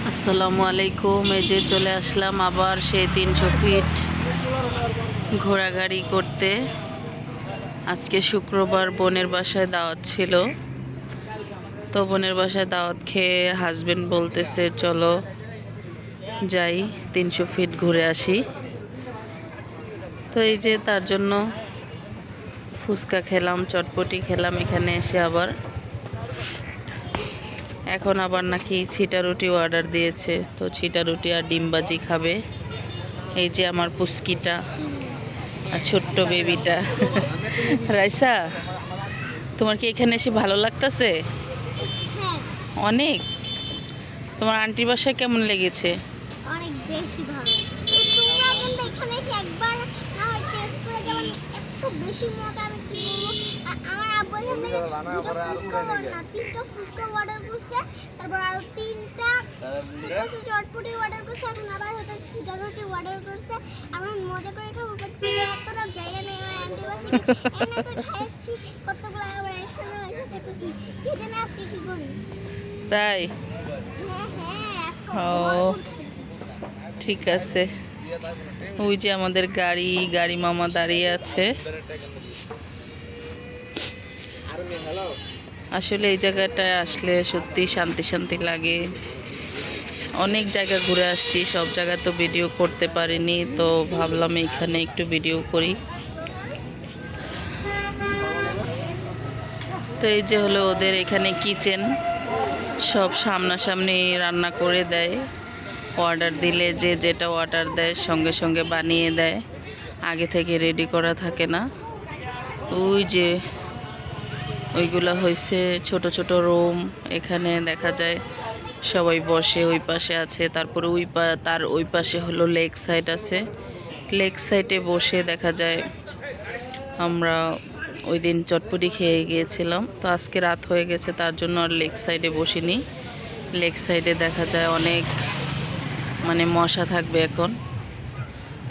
আসসালামু আলাইকুম। এই যে চলে আসলাম আবার সেই 300 ফিট ঘোরাঘুরি করতে। আজকে শুক্রবার বোনের বাসায় দাওয়াত ছিল, তো বোনের বাসায় দাওয়াত খেয়ে হাজবেন্ড বলতেছে চলো যাই 300 ফিট ঘুরে আসি। তো এই যে তার জন্য ফুচকা খেলাম, চটপটি খেলাম এখানে এসে। এখন আবার নাকি ছিটা রুটি অর্ডার দিয়েছে, তো ছিটা রুটি আর ডিমবাজি খাবে। এই যে আমার পুচকিটা আর ছোট্ট বেবিটা। রাইসা, তোমার কি এখানে এসে ভালো লাগতেছে? অনেক। তোমার আন্টির বাসায় কেমন লেগেছে? অনেক বেশি ভালো। তো তোমরা কিন্তু এখানে এসে একবার না হয় টেস্ট করে যাবেন, এত বেশি মজা। আমি কি বলবো, আমার আব্বু এখানে তিনটা ফুচকা অর্ডার করছে, তারপর আরো তিনটা চটপটি অর্ডার করছে, এখন আবার হয়তো ছিটা রুটি অর্ডার করছে। আমার মজা করে খাবো, বাট এতটা জায়গা নেই আমার আন্টি বাসায়। এনে তো খাই এসছি কতগুলো, আবার এখানে এসে খেতেছি। কি জানি আজকে কি করি। তাই? হ্যাঁ, ও ঠিক আছে। ওই যে আমাদের গাড়ি মামা দাঁড়িয়ে আছে। আসলে এই জায়গাটায় আসলে সত্যি শান্তি শান্তি লাগে। অনেক জায়গা ঘুরে আসছি, সব জায়গা তো ভিডিও করতে পারিনি, তো ভাবলাম এখানে একটু ভিডিও করি। তো এই যে হলো ওদের এখানে কিচেন, সব সামনাসামনি রান্না করে দেয়। অর্ডার দিলে যে যেটা অর্ডার দেয় সঙ্গে সঙ্গে বানিয়ে দেয়, আগে থেকে রেডি করা থাকে না। ওই যে ওইগুলো হয়েছে ছোট ছোট রুম, এখানে দেখা যায় সবাই বসে। ওই পাশে আছে, তারপরে তার ওই পাশে হলো লেক সাইড আছে। লেক সাইডে বসে দেখা যায় আমরা ওই দিন চটপটি খেয়ে গিয়েছিলাম, তো আজকে রাত হয়ে গেছে তার জন্য আর লেক সাইডে বসিনি। লেক সাইডে দেখা যায় অনেক মশা থাকবে এখন,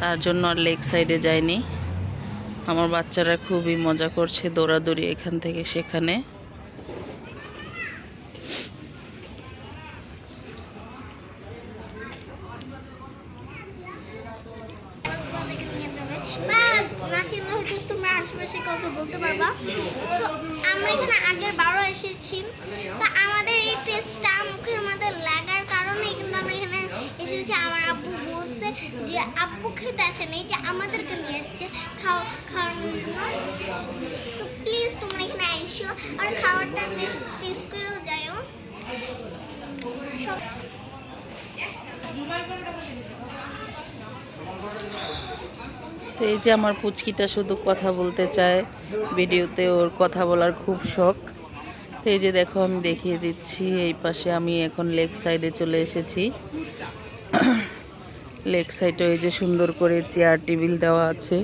তার জন্য আর লেক সাইডে যাইনি। আমার বাচ্চারা খুবই মজা করছে, দৌড়াদৌড়ি এখান থেকে সেখানে। আমরা এখানে আগের বারো এসেছি, তো আমাদের এই টেস্টটা মুখের মধ্যে লাগার কারণে কিন্তু আমরা এখানে এসেছি। আমার আব্বু বলছে যে আব্বু খেতে আসেন, এই যে আমাদেরকে নিয়ে এসছে খাওয়ানোর জন্য। তো প্লিজ তোমরা এখানে এসো আর খাবারটা টেস্ট করেও যাও। তো এই যে আমার পুচকিটা শুধু কথা বলতে চায় ভিডিওতে, ওর কথা বলার খুব শখ। তো এই যে দেখো আমি দেখিয়ে দিচ্ছি, এই পাশে আমি এখন লেক সাইডে চলে এসেছি। লেক সাইডে এই যে সুন্দর করে চেয়ার টেবিল দেওয়া আছে,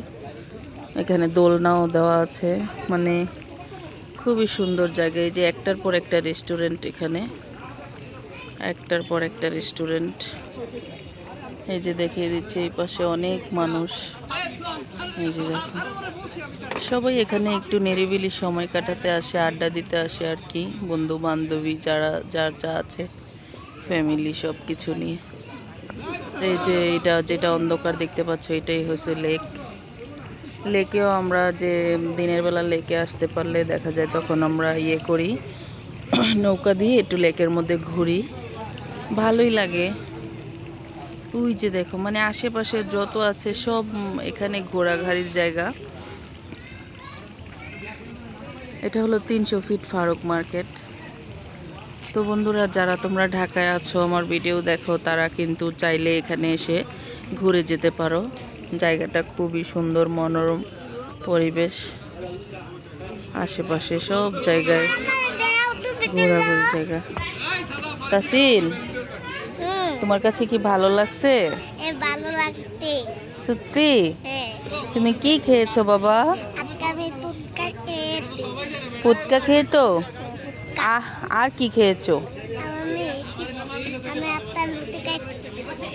এখানে দোলনাও দেওয়া আছে, খুবই সুন্দর জায়গা। এই যে একটার পর একটা রেস্টুরেন্ট, এখানে একটার পর একটা রেস্টুরেন্ট। এই যে দেখিয়ে দিচ্ছি এই পাশে অনেক মানুষ। এই যে দেখো সবাই এখানে একটু নিরিবিলি সময় কাটাতে আসে, আড্ডা দিতে আসে আর কি, বন্ধু বান্ধবী যারা যার যা আছে, ফ্যামিলি সব কিছু নিয়ে। এই যে যেটা অন্ধকার দেখতে পাচ্ছ এটাই হচ্ছে লেক। লেকেও আমরা যে দিনের বেলা লেকে আসতে পারলে দেখা যায় তখন আমরা করি, নৌকা দিয়ে একটু লেকের মধ্যে ঘুরি, ভালোই লাগে। ওই যে দেখো আশেপাশে যত আছে সব এখানে ঘোরাঘুরির জায়গা। এটা হলো 300 ফিট ফারুক মার্কেট। তো বন্ধুরা, যারা তোমরা ঢাকায় আছো আমার ভিডিও দেখো, তারা কিন্তু চাইলে এখানে এসে ঘুরে যেতে পারো। জায়গাটা খুবই সুন্দর, মনোরম পরিবেশ, আশেপাশে সব জায়গায় ঘোরাঘুরির জায়গা। তাসিল, তোমার কাছে কি ভালো লাগছে? ভালো লাগতে সত্যি? তুমি কি খেয়েছো বাবা? পুচকা খেয়েছো? আর কি খেয়েছো?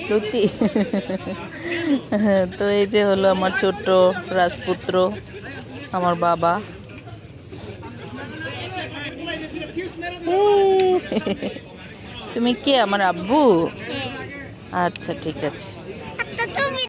রুটি। তো এই যে হলো আমার ছোট্ট রাজপুত্র, আমার বাবা। তুমি কে? আমার আব্বু? আচ্ছা ঠিক আছে। একটা তুমি